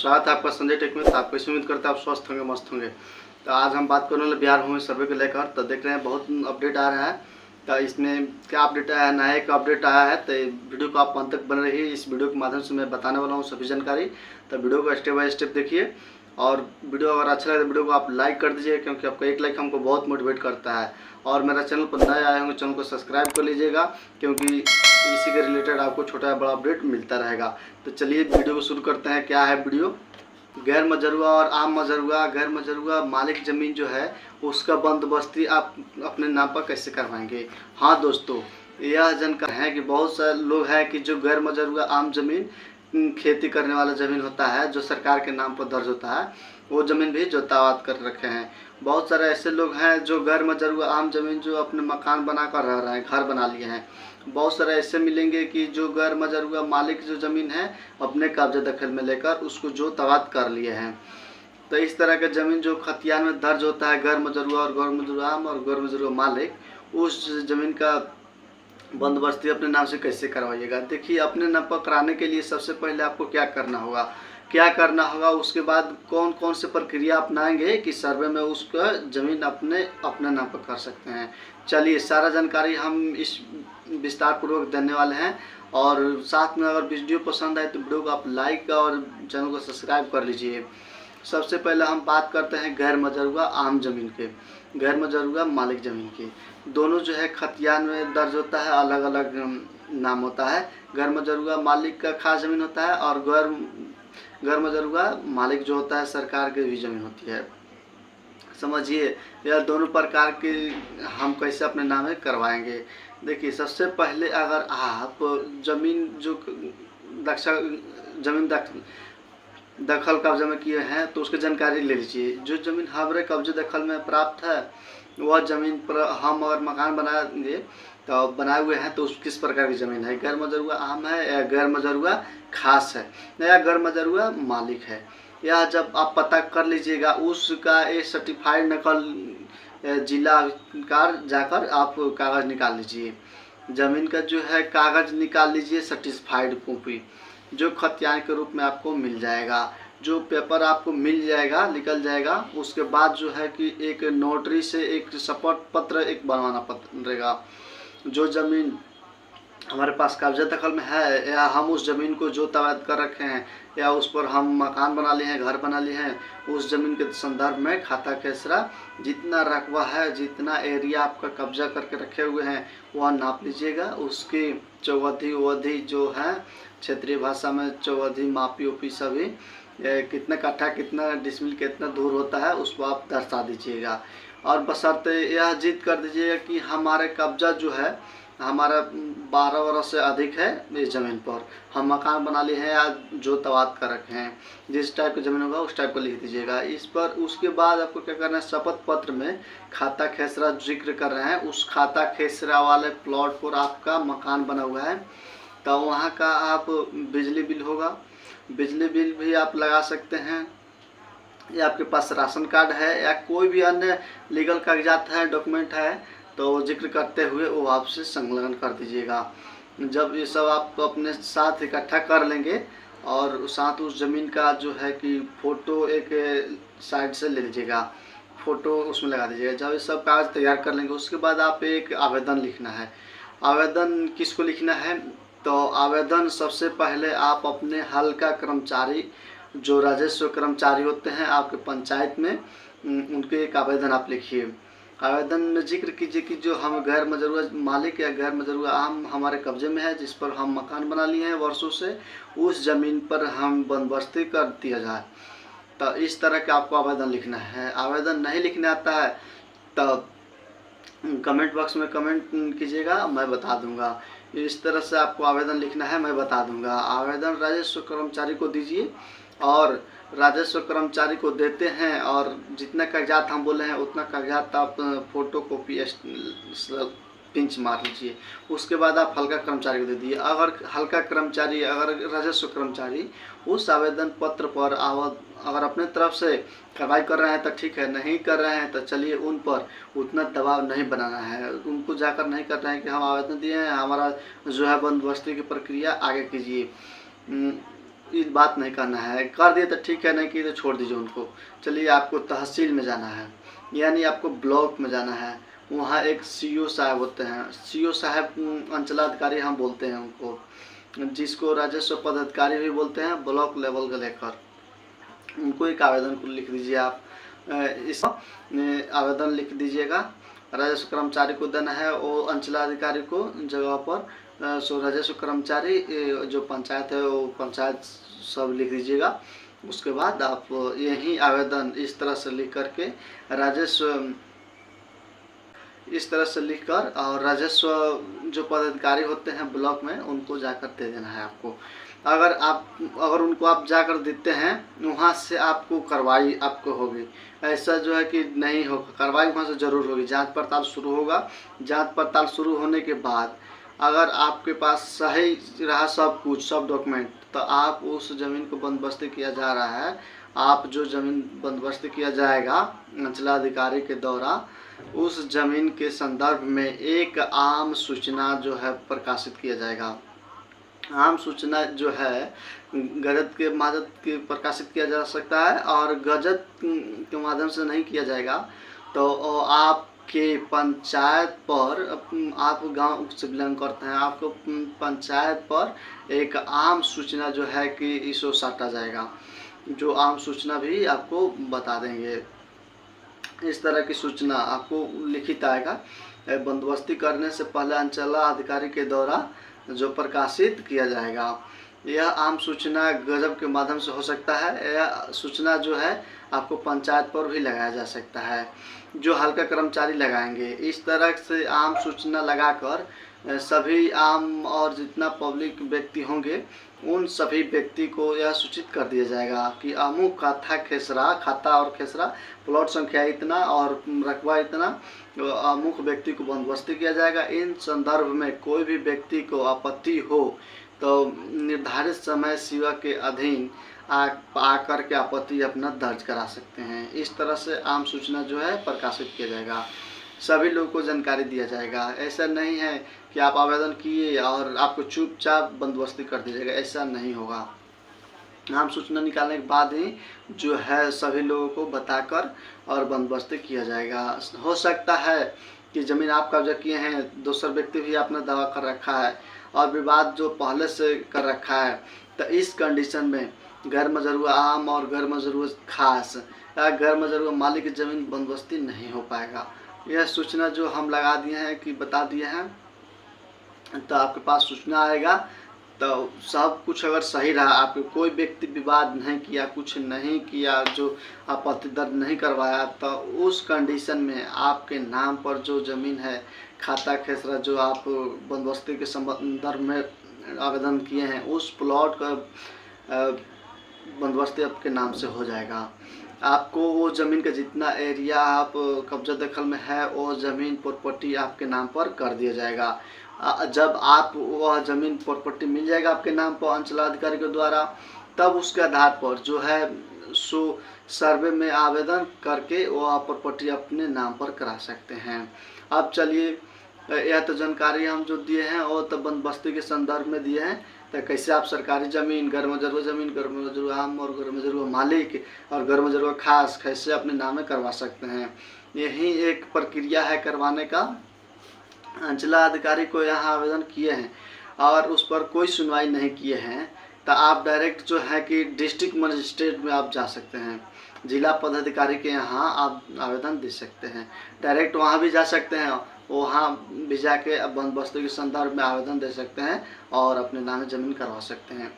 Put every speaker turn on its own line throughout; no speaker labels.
स्वागत है आपका संजय टेक में। तो आपको इसी उम्मीद करते हैं आप स्वस्थ होंगे, मस्त होंगे। तो आज हम बात करने वाले बिहार भूमि सर्वे को लेकर। तो देख रहे हैं बहुत अपडेट आ रहा है। तो इसमें क्या अपडेट आया है, नया एक अपडेट आया है। तो वीडियो को आप अंत तक बने रहिए। इस वीडियो के माध्यम से मैं बताने वाला हूँ सभी जानकारी। तो वीडियो को स्टेप बाय स्टेप देखिए और वीडियो अगर अच्छा लगे तो वीडियो को आप लाइक कर दीजिए, क्योंकि आपका एक लाइक हमको बहुत मोटिवेट करता है। और मेरा चैनल पर नए आए होंगे चैनल को सब्सक्राइब कर लीजिएगा, क्योंकि इसी के रिलेटेड आपको छोटा बड़ा अपडेट मिलता रहेगा। तो चलिए वीडियो को शुरू करते हैं। क्या है वीडियो, गैर मजरूआ और आम मजरूआ। गैर मजरूआ मालिक ज़मीन जो है उसका बंदोबस्ती आप अपने नाम पर कैसे करवाएंगे। हाँ दोस्तों, यह जानकारी है कि बहुत सारे लोग हैं कि जो गैर मजरूआ आम ज़मीन खेती करने वाला ज़मीन होता है, जो सरकार के नाम पर दर्ज होता है, वो ज़मीन भी जोतावाद कर रखे हैं। बहुत सारे ऐसे लोग हैं जो गैर मजरूआ आम ज़मीन जो अपने मकान बनाकर रह रहे हैं, घर बना लिए हैं। बहुत सारे ऐसे मिलेंगे कि जो गैर मजरूआ मालिक जो ज़मीन है अपने कब्जे दखल में लेकर उसको जोतावाद कर लिए हैं। तो इस तरह का ज़मीन जो खतियान में दर्ज होता है, गैर मजरूआ और गैर मजरूआ आम और गैर मजरूआ मालिक, उस ज़मीन का बंदोबस्ती अपने नाम से कैसे करवाइएगा। देखिए, अपने नाम पर कराने के लिए सबसे पहले आपको क्या करना होगा, उसके बाद कौन कौन से प्रक्रिया अपनाएंगे कि सर्वे में उसका ज़मीन अपने नाम पर कर सकते हैं। चलिए, सारा जानकारी हम इस विस्तार पूर्वक देने वाले हैं। और साथ में अगर वीडियो पसंद आए तो वीडियो को आप लाइक और चैनल को सब्सक्राइब कर लीजिए। सबसे पहले हम बात करते हैं गैर मजरूआ आम ज़मीन के, गैर मजरूआ मालिक ज़मीन के। दोनों जो है खतियान में दर्ज होता है, अलग अलग नाम होता है। गैर मजरूआ मालिक का खास ज़मीन होता है और गैर मजरूआ मालिक जो होता है सरकार की भी ज़मीन होती है। समझिए, यह दोनों प्रकार के हम कैसे अपने नाम में करवाएंगे। देखिए, सबसे पहले अगर आप ज़मीन जो ज़मीन दखल कब्जे में किए हैं तो उसकी जानकारी ले लीजिए। जो ज़मीन हमारे कब्जे दखल में प्राप्त है वह ज़मीन पर हम अगर मकान बनाएंगे तो बनाए हुए हैं तो उस किस प्रकार की ज़मीन है, गैर मजरूआ आम है या गैर मजरूआ खास है या गैर मजरूआ मालिक है। यह जब आप पता कर लीजिएगा उसका एक सर्टिफाइड नकल जिला अधिकार जाकर आप कागज़ निकाल लीजिए। ज़मीन का जो है कागज़ निकाल लीजिए, सर्टिफाइड कॉपी जो खतियान के रूप में आपको मिल जाएगा। जो पेपर आपको मिल जाएगा, निकल जाएगा, उसके बाद जो है कि एक नोटरी से एक शपथ पत्र एक बनवाना पड़ेगा। जो ज़मीन हमारे पास कब्जा दखल में है या हम उस ज़मीन को जोतावाद कर रखे हैं या उस पर हम मकान बना लिए हैं, घर बना लिए हैं, उस ज़मीन के संदर्भ में खाता खेसरा जितना रकबा है, जितना एरिया आपका कब्जा करके रखे हुए हैं वह नाप लीजिएगा। उसकी चौवधी वधी जो है क्षेत्रीय भाषा में चौवधी मापी ओपी सभी कितना कट्ठा कितना डिसमिल कितना दूर होता है उसको आप दर्शा दीजिएगा। और बशर्ते यह जिद कर दीजिएगा कि हमारे कब्जा जो है हमारा 12 वर्ष से अधिक है इस ज़मीन पर, हम मकान बना लिए हैं या जोतावाद कर रखे हैं। जिस टाइप की ज़मीन होगा उस टाइप को लिख दीजिएगा इस पर। उसके बाद आपको क्या करना है, शपथ पत्र में खाता खेसरा जिक्र कर रहे हैं, उस खाता खेसरा वाले प्लॉट पर आपका मकान बना हुआ है तो वहाँ का आप बिजली बिल होगा, बिजली बिल भी आप लगा सकते हैं। या आपके पास राशन कार्ड है या कोई भी अन्य लीगल कागजात है, डॉक्यूमेंट है तो जिक्र करते हुए वो आपसे संलग्न कर दीजिएगा। जब ये सब आप अपने साथ इकट्ठा कर लेंगे और साथ उस ज़मीन का जो है कि फ़ोटो एक साइड से ले लीजिएगा, फ़ोटो उसमें लगा दीजिएगा। जब ये सब कागज़ तैयार कर लेंगे उसके बाद आप एक आवेदन लिखना है। आवेदन किसको लिखना है, तो आवेदन सबसे पहले आप अपने हल्का कर्मचारी जो राजस्व कर्मचारी होते हैं आपके पंचायत में, उनके एक आवेदन आप लिखिए। आवेदन में जिक्र कीजिए कि जो हम गैर मजरूआ मालिक या गैर मजरूआ आम हमारे कब्जे में है, जिस पर हम मकान बना लिए हैं वर्षों से, उस ज़मीन पर हम बंदोबस्ती कर दिया जाए। तो इस तरह का आपको आवेदन लिखना है। आवेदन नहीं लिखने आता है तो कमेंट बॉक्स में कमेंट कीजिएगा, मैं बता दूंगा। इस तरह से आपको आवेदन लिखना है, मैं बता दूंगा। आवेदन राजस्व कर्मचारी को दीजिए और राजस्व कर्मचारी को देते हैं और जितना कागजात हम बोले हैं उतना कागजात आप फ़ोटो कॉपी पिंच मार लीजिए। उसके बाद आप हल्का कर्मचारी को दे दिए। अगर हल्का कर्मचारी अगर राजस्व कर्मचारी उस आवेदन पत्र पर अगर अपने तरफ से कार्रवाई कर रहे हैं तो ठीक है, नहीं कर रहे हैं तो चलिए उन पर उतना दबाव नहीं बनाना है। उनको जाकर नहीं कर रहे हैं कि हम आवेदन दिए हैं, हमारा जो है बंदोबस्ती की प्रक्रिया आगे कीजिए। ये बात नहीं करना है, कर दिए तो ठीक है, नहीं कि तो छोड़ दीजिए उनको। चलिए आपको तहसील में जाना है, यानी आपको ब्लॉक में जाना है। वहाँ एक सीओ साहब होते हैं, सीओ साहब अंचलाधिकारी हम बोलते हैं उनको, जिसको राजस्व पदाधिकारी भी बोलते हैं ब्लॉक लेवल का लेकर। उनको एक आवेदन को लिख दीजिए आप। इस आवेदन लिख दीजिएगा, राजस्व कर्मचारी को देना है, वो अंचलाधिकारी को जगह पर सो राजस्व कर्मचारी जो पंचायत है वो पंचायत सब लिख दीजिएगा। उसके बाद आप यही आवेदन इस तरह से लिख करके राजस्व इस तरह से लिखकर और राजस्व जो पदाधिकारी होते हैं ब्लॉक में उनको जाकर दे देना है आपको। अगर उनको आप जाकर देते हैं, वहाँ से आपको कार्रवाई आपको होगी। ऐसा जो है कि नहीं होगा, कार्रवाई वहाँ से ज़रूर होगी। जांच पड़ताल शुरू होगा। जांच पड़ताल शुरू होने के बाद अगर आपके पास सही रहा सब कुछ, सब डॉक्यूमेंट, तो आप उस ज़मीन को बंदोबस्ती किया जा रहा है। आप जो ज़मीन बंदोबस्ती किया जाएगा अंचलाधिकारी के द्वारा, उस ज़मीन के संदर्भ में एक आम सूचना जो है प्रकाशित किया जाएगा। आम सूचना जो है गजट के माध्यम से प्रकाशित किया जा सकता है, और गजट के माध्यम से नहीं किया जाएगा तो आपके पंचायत पर, आप गांव से बिलोंग करते हैं, आपको पंचायत पर एक आम सूचना जो है कि इसको साटा जाएगा, जो आम सूचना भी आपको बता देंगे। इस तरह की सूचना आपको लिखित आएगा। बंदोबस्ती करने से पहले अंचलाधिकारी के द्वारा जो प्रकाशित किया जाएगा। यह आम सूचना गजब के माध्यम से हो सकता है। यह सूचना जो है आपको पंचायत पर भी लगाया जा सकता है, जो हल्का कर्मचारी लगाएंगे। इस तरह से आम सूचना लगाकर सभी आम और जितना पब्लिक व्यक्ति होंगे उन सभी व्यक्ति को यह सूचित कर दिया जाएगा कि अमुक खाता और खेसरा प्लॉट संख्या इतना और रकबा इतना, अमुक व्यक्ति को बंदोबस्ती किया जाएगा। इन संदर्भ में कोई भी व्यक्ति को आपत्ति हो तो निर्धारित समय सीमा के अधीन आकर के आपत्ति अपना दर्ज करा सकते हैं। इस तरह से आम सूचना जो है प्रकाशित किया जाएगा, सभी लोगों को जानकारी दिया जाएगा। ऐसा नहीं है कि आप आवेदन किए और आपको चुपचाप बंदोबस्ती कर दी जाएगा, ऐसा नहीं होगा। आम सूचना निकालने के बाद ही जो है सभी लोगों को बताकर और बंदोबस्ती किया जाएगा। हो सकता है कि ज़मीन आप कब्जा किए हैं, दूसरा व्यक्ति भी आपने दावा कर रखा है और विवाद जो पहले से कर रखा है, तो इस कंडीशन में गैर मजरूआ आम और गैर मजरूआ खास या गैर मजरूआ मालिक की ज़मीन बंदोबस्ती नहीं हो पाएगा। यह सूचना जो हम लगा दिए हैं कि बता दिए हैं, तो आपके पास सूचना आएगा। तो सब कुछ अगर सही रहा, आपको कोई व्यक्ति विवाद नहीं किया, कुछ नहीं किया, जो आपत्ति दर्ज नहीं करवाया, तो उस कंडीशन में आपके नाम पर जो ज़मीन है, खाता खेसरा जो आप बंदोबस्ती के संदर्भ में आवेदन किए हैं, उस प्लॉट का बंदोबस्ती आपके नाम से हो जाएगा। आपको वो ज़मीन का जितना एरिया आप कब्जा दखल में है, वो ज़मीन प्रॉपर्टी आपके नाम पर कर दिया जाएगा। जब आप वह ज़मीन प्रॉपर्टी मिल जाएगा आपके नाम पर अंचलाधिकारी के द्वारा, तब उसके आधार पर जो है सो सर्वे में आवेदन करके वह प्रॉपर्टी अपने नाम पर करा सकते हैं। अब चलिए, यह तो जानकारी हम जो दिए हैं वो तो बंदोबस्ती के संदर्भ में दिए हैं। तो कैसे आप सरकारी ज़मीन, गैर मजरूआ ज़मीन, गैर मजरूआ आम और गैर मजरूआ मालिक और गैर मजरूआ खास कैसे अपने नाम में करवा सकते हैं, यही एक प्रक्रिया है करवाने का। अंचलाधिकारी को यहाँ आवेदन किए हैं और उस पर कोई सुनवाई नहीं किए हैं, तो आप डायरेक्ट जो है कि डिस्ट्रिक्ट मजिस्ट्रेट में आप जा सकते हैं, जिला पदाधिकारी के यहाँ आप आवेदन दे सकते हैं। डायरेक्ट वहाँ भी जा सकते हैं, वहाँ भी जाके बंदोबस्ती के संदर्भ में आवेदन दे सकते हैं और अपने नाम ज़मीन करवा सकते हैं।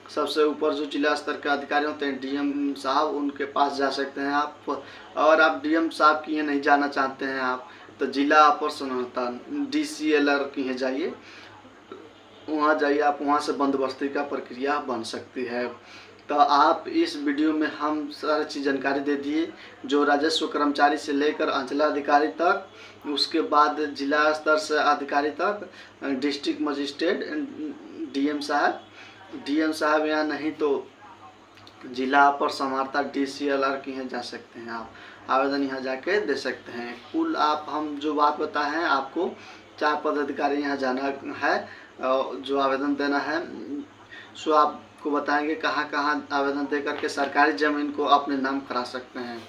सबसे ऊपर जो जिला स्तर के अधिकारी होते हैं, डीएम साहब, उनके पास जा सकते हैं आप। और आप डीएम साहब की यहाँ नहीं जाना चाहते हैं आप, तो जिला अपर संवर्तन DCLR की यहाँ जाइए, वहाँ जाइए आप, वहाँ से बंदोबस्ती का प्रक्रिया बन सकती है। तो आप इस वीडियो में हम सारी चीज़ जानकारी दे दिए, जो राजस्व कर्मचारी से लेकर अंचलाधिकारी तक, उसके बाद जिला स्तर से अधिकारी तक, डिस्ट्रिक्ट मजिस्ट्रेट, डीएम साहब यहाँ नहीं तो जिला पर समाहर्ता DCLR की यहाँ जा सकते हैं आप, आवेदन यहाँ जाके दे सकते हैं। कुल आप हम जो बात बताए हैं, आपको 4 पदाधिकारी यहाँ जाना है जो आवेदन देना है। सो आपको बताएंगे कहाँ कहाँ आवेदन दे करके सरकारी ज़मीन को अपने नाम करा सकते हैं।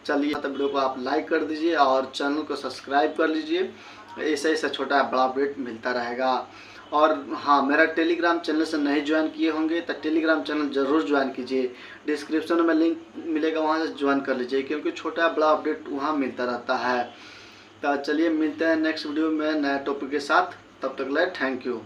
चलिए तो वीडियो को आप लाइक कर दीजिए और चैनल को सब्सक्राइब कर लीजिए, ऐसा ऐसा छोटा बड़ा अपडेट मिलता रहेगा। और हाँ, मेरा टेलीग्राम चैनल से नहीं ज्वाइन किए होंगे तो टेलीग्राम चैनल ज़रूर ज्वाइन कीजिए, डिस्क्रिप्शन में लिंक मिलेगा, वहाँ से ज्वाइन कर लीजिए, क्योंकि छोटा बड़ा अपडेट वहाँ मिलता रहता है। तो चलिए मिलते हैं नेक्स्ट वीडियो में नया टॉपिक के साथ, तब तक के लिए थैंक यू।